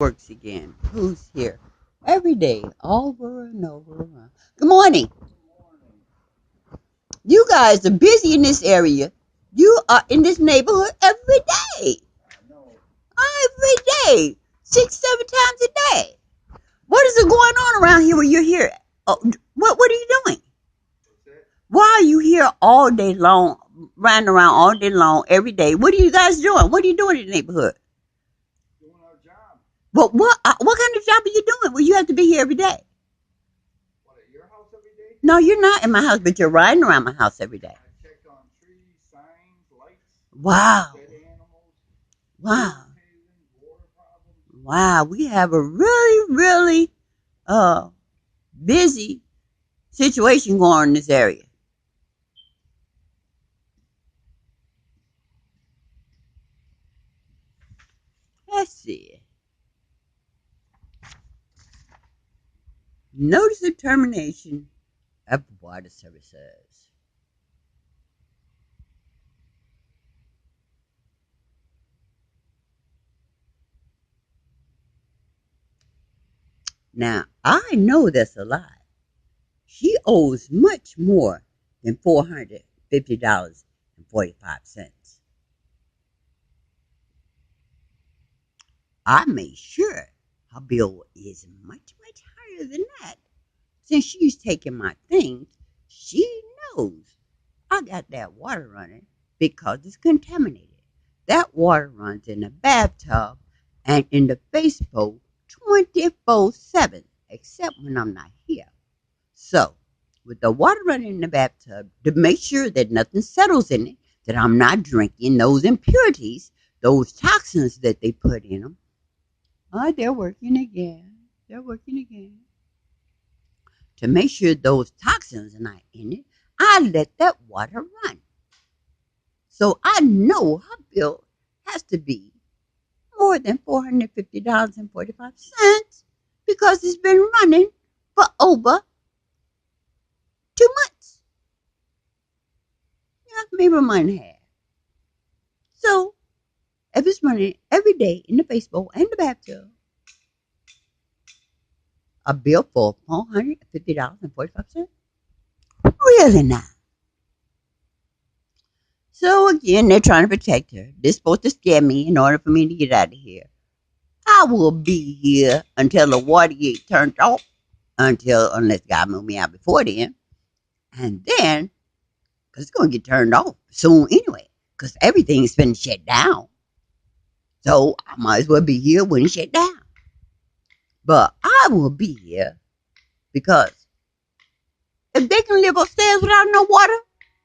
Works again. Who's here? Every day, over and over. Good morning. You guys are busy in this area. You are in this neighborhood every day. Every day. 6, 7 times a day. What is it going on around here when you're here? Oh, what are you doing? Why are you here all day long, riding around all day long, every day? What are you guys doing? What are you doing in the neighborhood? Doing our job. But what kind of job are you doing? Well, you have to be here every day. What, at your house every day? No, you're not in my house, but you're riding around my house every day. I checked on trees, signs, lights, Wow. dead animals, Wow. water problems. Wow. We have a really, really busy situation going on in this area. Let's see. Notice of termination of water services. Now, I know that's a lie. She owes much more than $450.45. I made sure her bill is much, much higher than that. Since she's taking my things, she knows I got that water running because it's contaminated. That water runs in the bathtub and in the baseboat 24/7, except when I'm not here. So, with the water running in the bathtub, to make sure that nothing settles in it, that I'm not drinking those impurities, those toxins that they put in them. Oh, they're working again. They're working again. To make sure those toxins are not in it, I let that water run. So I know her bill has to be more than $450.45 because it's been running for over 2 months. Yeah, maybe a month and a half. So if it's running every day in the baseboat and the bathtub, a bill for $450.45? Really not. So again, they're trying to protect her. They're supposed to scare me in order for me to get out of here. I will be here until the water gets turned off, unless God move me out before then. And then, because it's going to get turned off soon anyway, because everything's been shut down. So I might as well be here when it's shut down. But I will be here because if they can live upstairs without no water,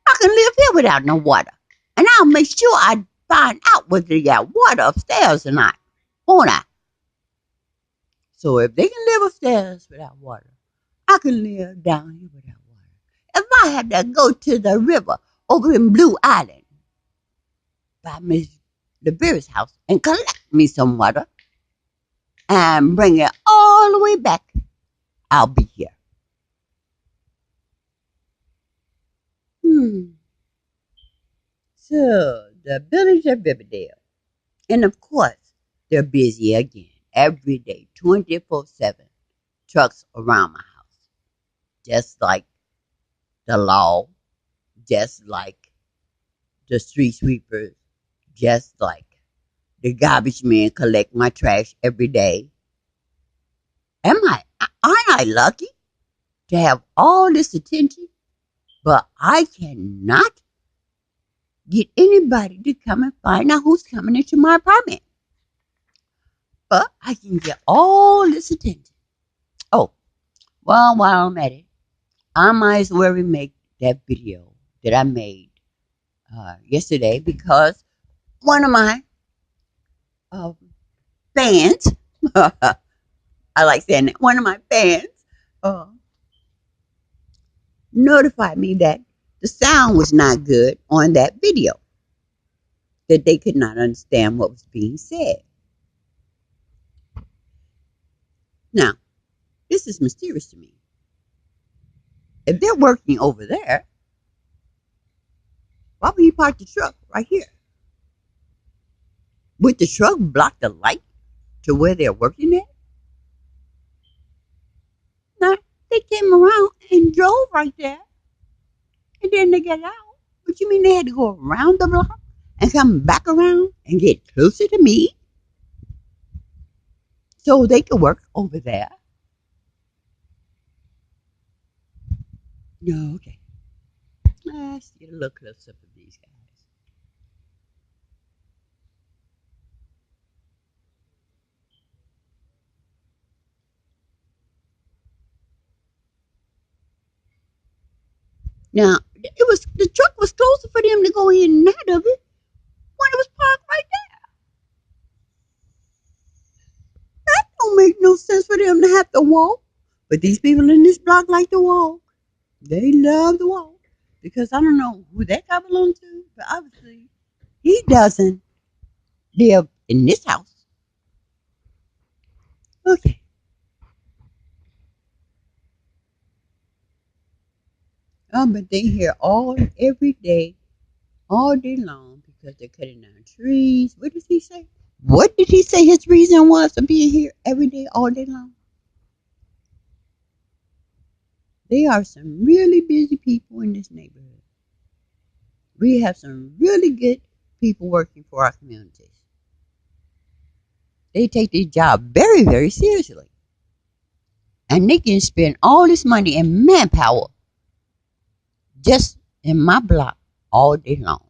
I can live here without no water. And I'll make sure I find out whether they got water upstairs or not, won't I? So if they can live upstairs without water, I can live down here without water. If I had to go to the river over in Blue Island by Miss Lavera's house and collect me some water and bring it all the way back, I'll be here. So the village of Riverdale. And of course, they're busy again every day, 24/7. Trucks around my house, just like the law, just like the street sweepers, just like the garbage men collect my trash every day. Aren't I lucky to have all this attention? But I cannot get anybody to come and find out who's coming into my apartment. But I can get all this attention. Oh, well, while I'm at it, I might as well remake that video that I made yesterday because one of my uh, fans, I like saying that, one of my fans uh, notified me that the sound was not good on that video, that they could not understand what was being said. Now, this is mysterious to me. If they're working over there, why would you park the truck right here? Would the truck block the light to where they're working at. No, they came around and drove right there, and then they got out. What you mean they had to go around the block and come back around and get closer to me so they could work over there? No, okay. Let's get a little close up of these guys. Now, the truck was closer for them to go in and out of it when it was parked right there. That don't make no sense for them to have to walk. But these people in this block like to walk. They love to walk. Because I don't know who that guy belongs to, but obviously he doesn't live in this house. Okay. But they here every day, all day long because they're cutting down trees. What did he say? What did he say his reason was to be here every day, all day long? There are some really busy people in this neighborhood. We have some really good people working for our communities. They take their job very, very seriously. And they can spend all this money and manpower just in my block all day long.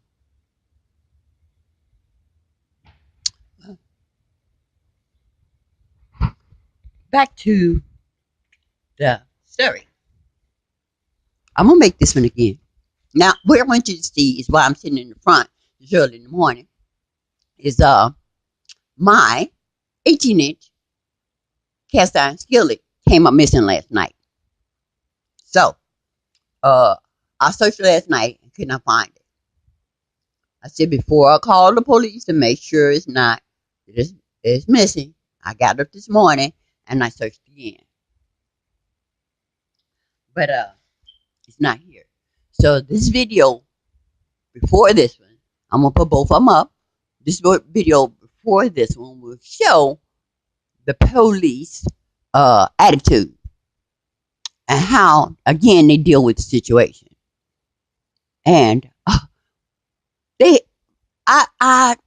Back to the story. I'm going to make this one again. Now, what I want you to see is why I'm sitting in the front this early in the morning is my 18-inch cast iron skillet came up missing last night. So, I searched last night and could not find it. I said before I call the police to make sure it's missing, I got up this morning and I searched again. But it's not here. So this video before this one, I'm gonna put both of them up. This video before this one will show the police attitude and how again they deal with the situation. And the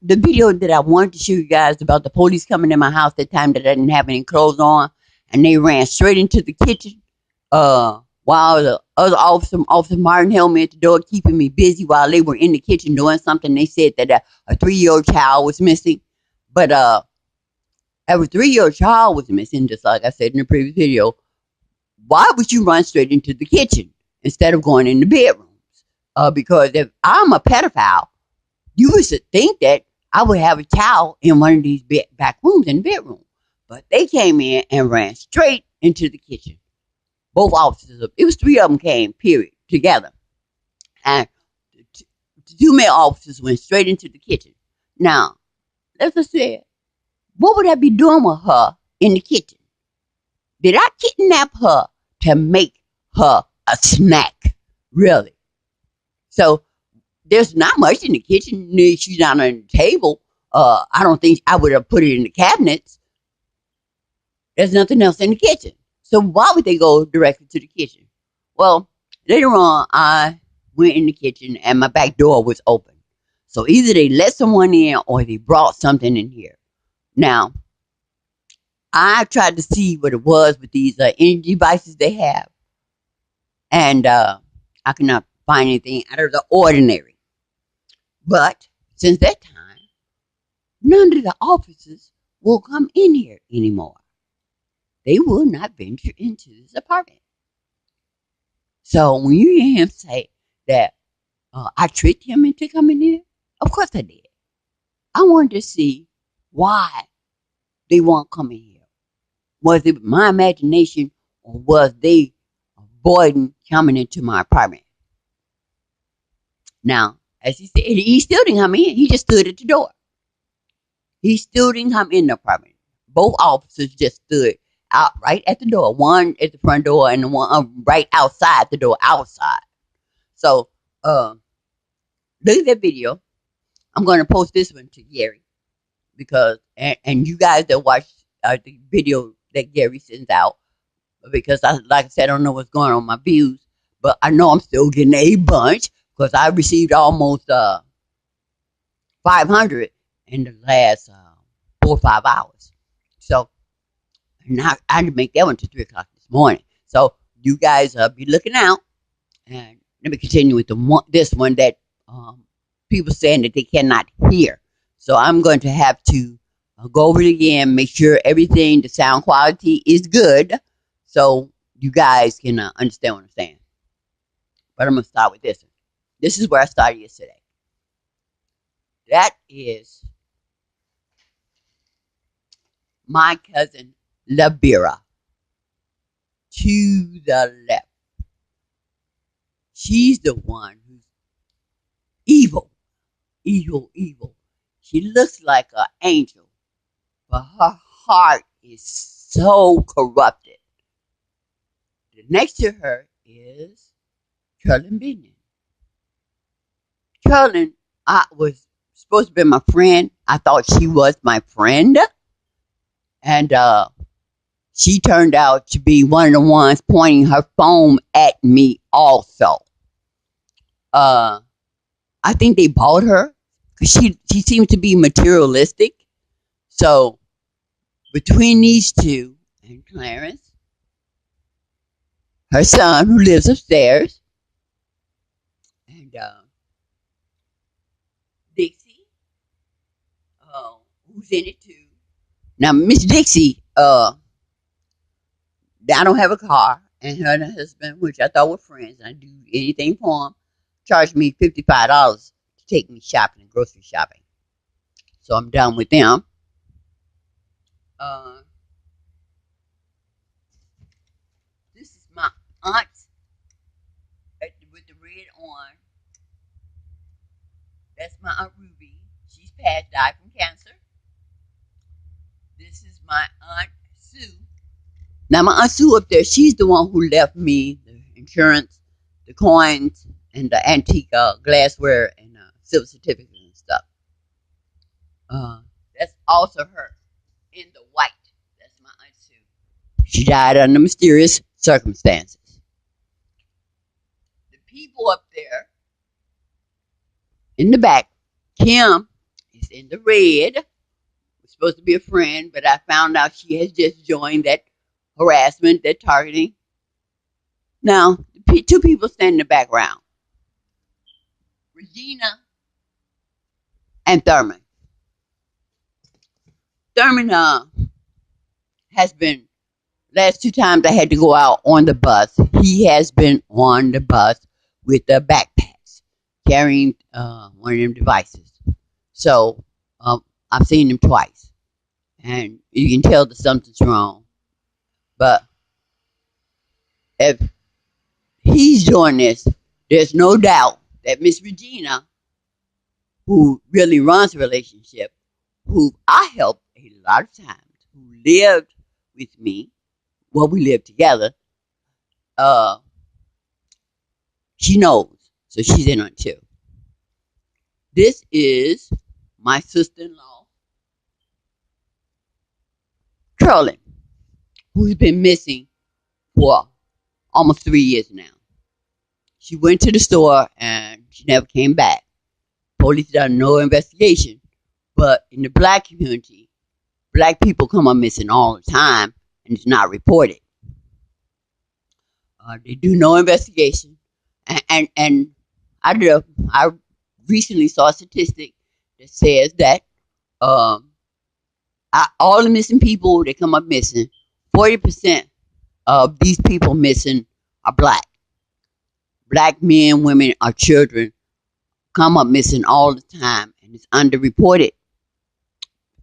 video that I wanted to show you guys about the police coming in my house that time that I didn't have any clothes on, and they ran straight into the kitchen. While the other Officer Martin, held me at the door, keeping me busy while they were in the kitchen doing something. They said that a 3-year-old child was missing, but if a 3-year-old child was missing, just like I said in the previous video, why would you run straight into the kitchen instead of going in the bedrooms? Because if I'm a pedophile, you would think that I would have a child in one of these back rooms in the bedroom. But they came in and ran straight into the kitchen. Both officers, it was 3 of them came, period, together. And the 2 male officers went straight into the kitchen. Now, let's just say, what would I be doing with her in the kitchen? Did I kidnap her to make her a snack? Really? So, there's not much in the kitchen. She's not on the table. I don't think I would have put it in the cabinets. There's nothing else in the kitchen. So why would they go directly to the kitchen? Well, later on, I went in the kitchen and my back door was open. So either they let someone in or they brought something in here. Now, I tried to see what it was with these energy devices they have. And I could not find anything out of the ordinary. But since that time, none of the officers will come in here anymore. They will not venture into this apartment. So when you hear him say that I tricked him into coming in, of course I did. I wanted to see why they won't come in here. Was it my imagination or was they avoiding coming into my apartment? Now, as he said, he still didn't come in. He just stood at the door. He still didn't come in the apartment. Both officers just stood out right at the door. One at the front door and the one right outside the door, outside. So, look at that video. I'm going to post this one to Gary because, and you guys that watch the video that Gary sends out because like I said, I don't know what's going on with my views, but I know I'm still getting a bunch because I received almost 500 in the last 4 or 5 hours. So now I didn't make that one to 3 o'clock this morning. So you guys be looking out, and let me continue with this one that people saying that they cannot hear. So I'm going to have to go over it again, make sure everything, the sound quality is good, so you guys can understand what I'm saying. But I'm going to start with this one. This is where I started yesterday. That is my cousin Lavera to the left. She's the one who's evil, evil, evil. She looks like an angel, but her heart is so corrupted. The next to her is Carolyn Binion. Carolyn, I was supposed to be my friend. I thought she was my friend. And she turned out to be one of the ones pointing her phone at me also. I think they bought her because she seems to be materialistic. So between these two and Clarence, her son who lives upstairs, and Dixie, who's in it too. Now Miss Dixie, I don't have a car, and her and her husband, which I thought were friends, and I do anything for them, charged me $55 to take me shopping and grocery shopping. So I'm done with them. This is my aunt with the red on. That's my Aunt Ruby. She's passed, died from cancer. This is my Aunt Sue. Now, my Aunt Sue up there, she's the one who left me the insurance, the coins, and the antique glassware and silver certificates and stuff. That's also her in the white. That's my Aunt Sue. She died under mysterious circumstances. The people up there in the back, Kim is in the red. Was supposed to be a friend, but I found out she has just joined that harassment, that targeting. Now, two people stand in the background. Regina and Thurman. Thurman has been, last 2 times I had to go out on the bus, he has been on the bus with the backpacks, carrying one of them devices. So, I've seen him twice. And you can tell that something's wrong. But if he's doing this, there's no doubt that Miss Regina, who really runs the relationship, who I helped a lot of times, who lived with me, well, we lived together, she knows. So she's in on it too. This is my sister-in-law, Carolyn, who's been missing for almost 3 years now. She went to the store and she never came back. Police done no investigation. But in the black community, black people come up missing all the time and it's not reported. They do no investigation. And I recently saw a statistic that says that all the missing people that come up missing, 40% of these people missing are black. Black men, women, or children come up missing all the time, and it's underreported.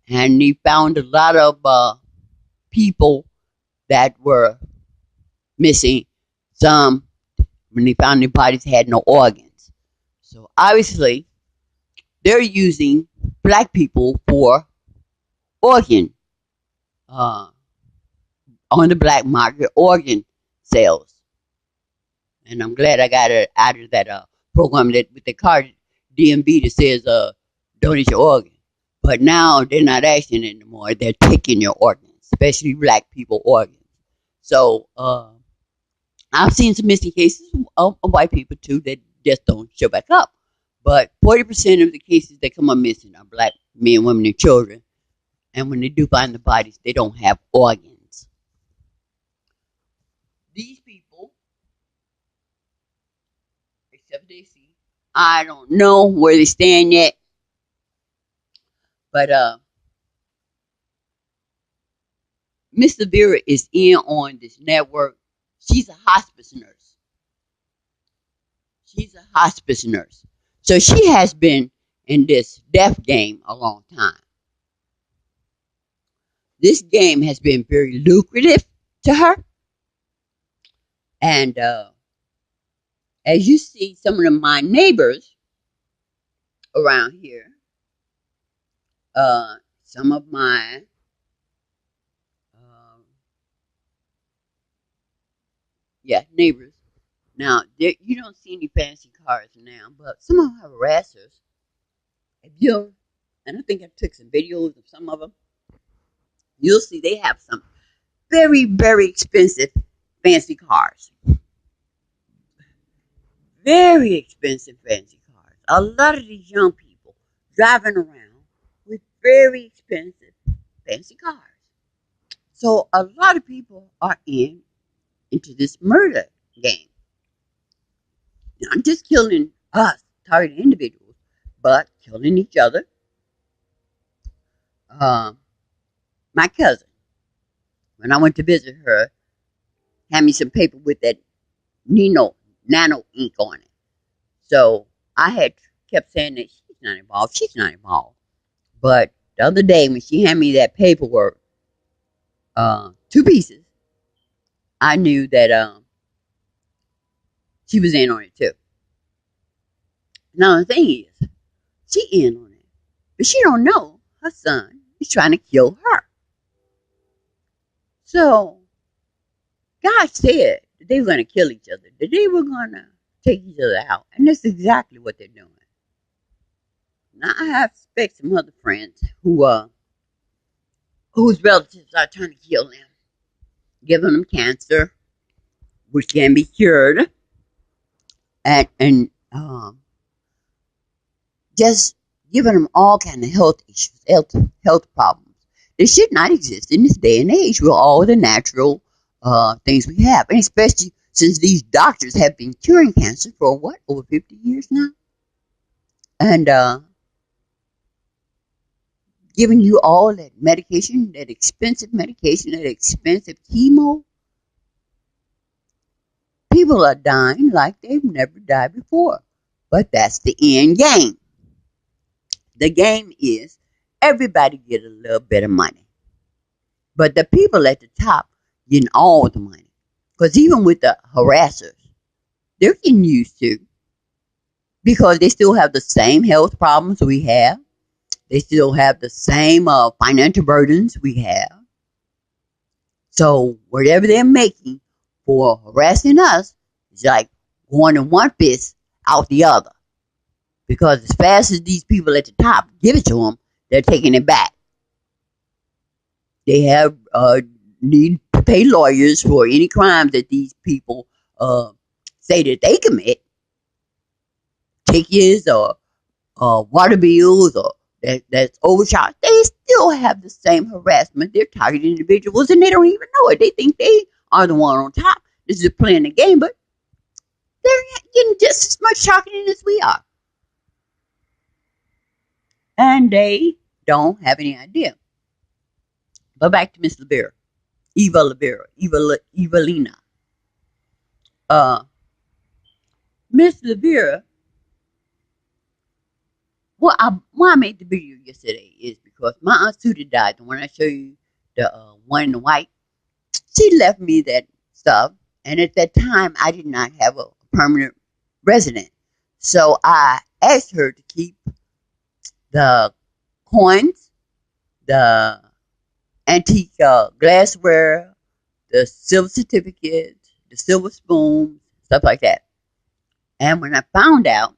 And they found a lot of people that were missing. Some, when they found their bodies, had no organs. So obviously, they're using black people for organ on the black market, organ sales. And I'm glad I got it out of that program that with the card DMV that says donate your organ. But now they're not asking anymore. They're taking your organs. especially black people organs. So I've seen some missing cases of white people too that just don't show back up. But 40% of the cases that come up missing are black men, women, and children. And when they do find the bodies, they don't have organs. These people, except they see, I don't know where they stand yet. But Miss Lavera is in on this network. She's a hospice nurse. She's a hospice nurse. So she has been in this death game a long time. This game has been very lucrative to her. And as you see, some of my neighbors around here, some of my neighbors. Now, you don't see any fancy cars now, but some of them have harassers. If you, and I think I took some videos of some of them, you'll see they have some very, very expensive fancy cars. Very expensive fancy cars. A lot of these young people driving around with very expensive fancy cars. So a lot of people are into this murder game. Not just killing us, targeted individuals, but killing each other. My cousin, when I went to visit her, had me some paper with that nano ink on it. So I had kept saying that she's not involved. She's not involved. But the other day when she handed me that paperwork, 2 pieces, I knew that she was in on it too. Now the thing is, she in on it, but she don't know her son is trying to kill her. So God said that they were going to kill each other, that they were going to take each other out, and that's exactly what they're doing. Now I have suspect some other friends whose relatives are trying to kill them, giving them cancer, which can be cured, and just giving them all kind of health issues, health problems. They should not exist in this day and age with all the natural things we have, and especially since these doctors have been curing cancer for what, over 50 years now, and giving you all that medication, that expensive medication, that expensive chemo. People are dying like they've never died before, but that's the end game. The game is everybody get a little bit of money. But the people at the top getting all the money. Because even with the harassers, they're getting used to. Because they still have the same health problems we have. They still have the same financial burdens we have. So whatever they're making for harassing us is like going in one fist, out the other. Because as fast as these people at the top give it to them, they're taking it back. They have need to pay lawyers for any crimes that these people say that they commit, tickets or water bills or that's overcharged. They still have the same harassment. They're targeting individuals and they don't even know it. They think they are the one on top. This is playing the game, but they're getting just as much targeting as we are. And they don't have any idea. But back to Miss Lavera. Evelina. Miss Lavera, why I made the video yesterday is because my Aunt Sudie died. The one I show you, the one in the white, she left me that stuff. And at that time, I did not have a permanent resident. So I asked her to keep the coins, the antique glassware, the silver certificates, the silver spoons, stuff like that. And when I found out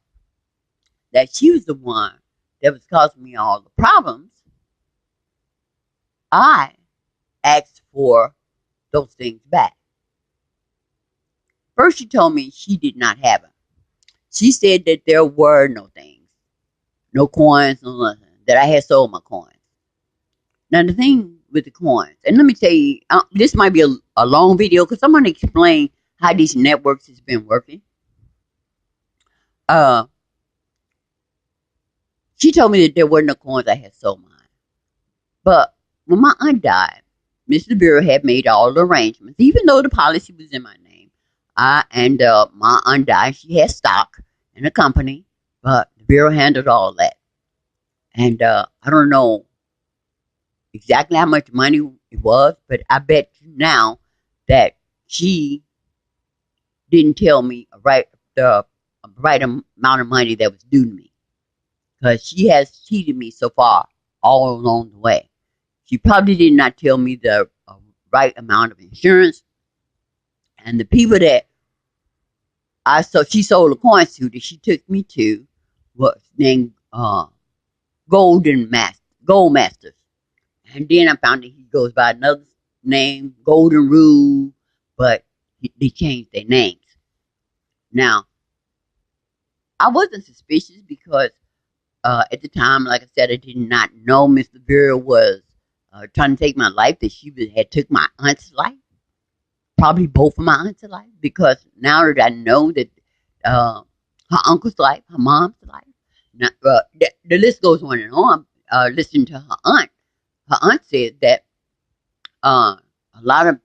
that she was the one that was causing me all the problems, I asked for those things back. First, she told me she did not have them. She said that there were no things, no coins, no nothing, that I had sold my coins. Now, the thing with the coins, and let me tell you, this might be a long video because I'm going to explain how these networks has been working. Uh, she told me that there were no coins. I had sold mine. But when my aunt died, Mr. Bureau had made all the arrangements, even though the policy was in my name. And my aunt died. She had stock in the company, but the Bureau handled all that. And I don't know exactly how much money it was, but I bet you now that she didn't tell me the right amount of money that was due to me, because she has cheated me so far all along the way. She probably did not tell me the right amount of insurance, and the people that she sold the coins to that she took me to was named Gold Masters. And then I found that he goes by another name, Golden Rule, but they changed their names. Now, I wasn't suspicious because at the time, like I said, I did not know Mr. Vera was trying to take my life, that had took my aunt's life, probably both of my aunt's life, because now that I know that her uncle's life, her mom's life, now, the list goes on and on. Listen to her aunt. Her aunt said that a lot of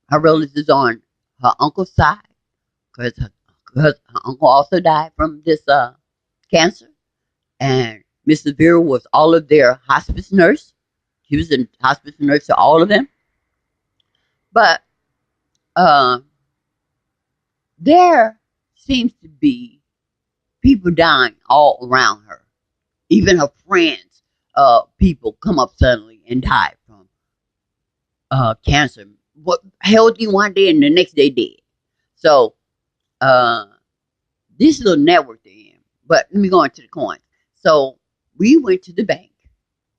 her relatives on her uncle's side, because her uncle also died from this cancer, and Mrs. Vera was all of their hospice nurse. She was a hospice nurse to all of them. But there seems to be people dying all around her. Even her friends, people come up suddenly and die from cancer. What, healthy one day and the next day dead. So this little network they're in. But let me go into the coins. So we went to the bank,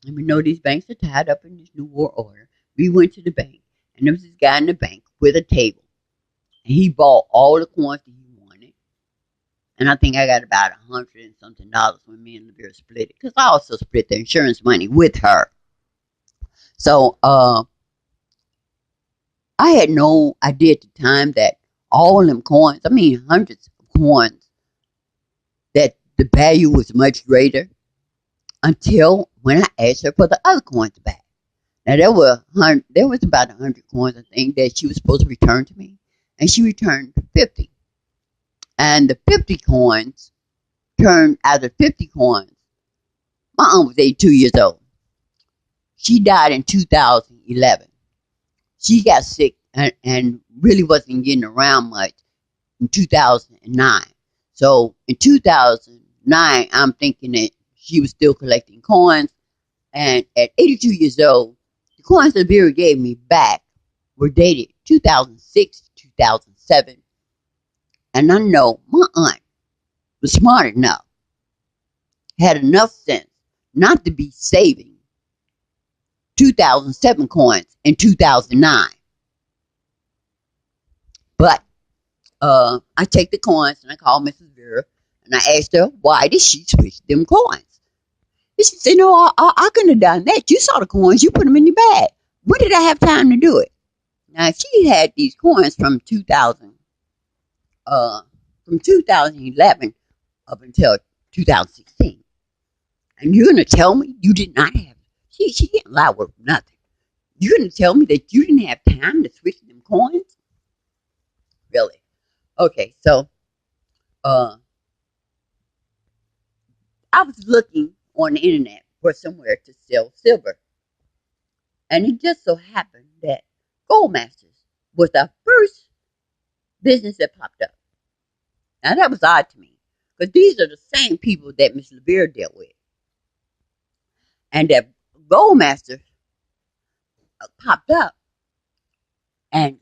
and we know these banks are tied up in this new world order. We went to the bank, and there was this guy in the bank with a table, and he bought all the coins that he wanted. And I think I got about $100 and something when me and Lavera split it, because I also split the insurance money with her. So I had no idea at the time that all them coins, I mean hundreds of coins, that the value was much greater, until when I asked her for the other coins back. Now there was about 100 coins, I think, that she was supposed to return to me, and she returned 50. And the 50 coins turned out of 50 coins. My aunt was 82 years old. She died in 2011. She got sick and really wasn't getting around much in 2009. So in 2009, I'm thinking that she was still collecting coins. And at 82 years old, the coins that Vera gave me back were dated 2006, 2007. And I know my aunt was smart enough, had enough sense not to be saving 2007 coins in 2009. But I take the coins and I called Mrs. Vera and I asked her, why did she switch them coins? And she said, no, I couldn't have done that. You saw the coins, you put them in your bag. When did I have time to do it? Now, she had these coins from 2011 up until 2016. And you're going to tell me you did not have, she didn't lie with nothing. You're going to tell me that you didn't have time to switch them coins? Really? Okay, so I was looking on the internet for somewhere to sell silver. And it just so happened that Goldmasters was the first business that popped up. Now that was odd to me, because these are the same people that Miss Lavera dealt with. And that Goldmasters popped up, and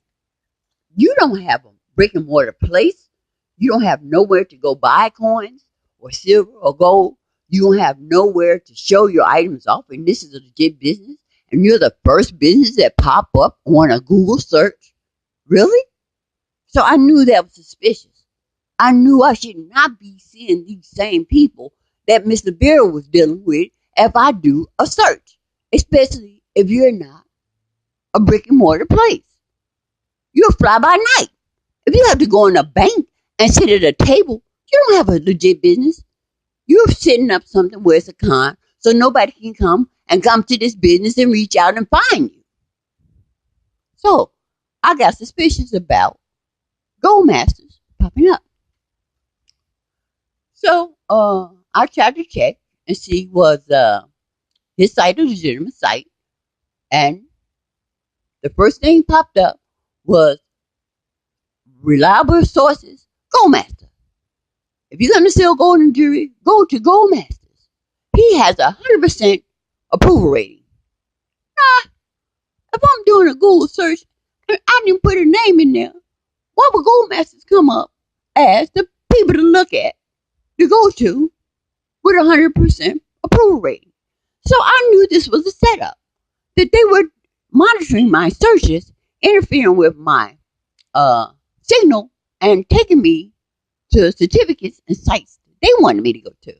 you don't have a brick and mortar place. You don't have nowhere to go buy coins or silver or gold. You don't have nowhere to show your items off, and this is a legit business. And you're the first business that pop up on a Google search? Really? So I knew that was suspicious. I knew I should not be seeing these same people that Miss Lavera was dealing with if I do a search, especially if you're not a brick and mortar place. You're fly by night. If you have to go in a bank and sit at a table, you don't have a legit business. You're setting up something where it's a con, so nobody can come to this business and reach out and find you. So I got suspicious about gold masters popping up. So I tried to check and see was his site a legitimate site, and the first thing popped up was reliable sources, Goldmaster. If you're gonna sell gold and jewelry, go to Goldmasters. He has 100% approval rating. Nah, if I'm doing a Google search and I didn't put a name in there, why would Goldmasters come up as the people to look at, to go to, with 100% approval rating? So I knew this was a setup, that they were monitoring my searches, interfering with my signal, and taking me to certificates and sites they wanted me to go to.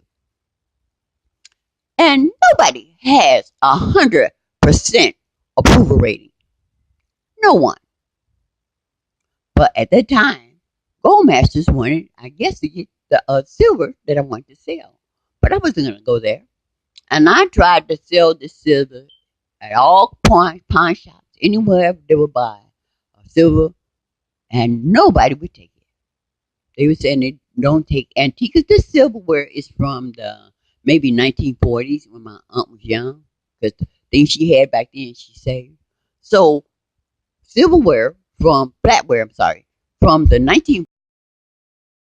And nobody has 100% approval rating. No one. But at that time, Goldmasters wanted, I guess, to get the silver that I wanted to sell. But I wasn't going to go there. And I tried to sell the silver at all pawn shops, anywhere they would buy silver, and nobody would take it. They were saying they don't take antique, because this silverware is from the maybe 1940s when my aunt was young, because the things she had back then she saved. So silverware from flatware, I'm sorry, from the 1940s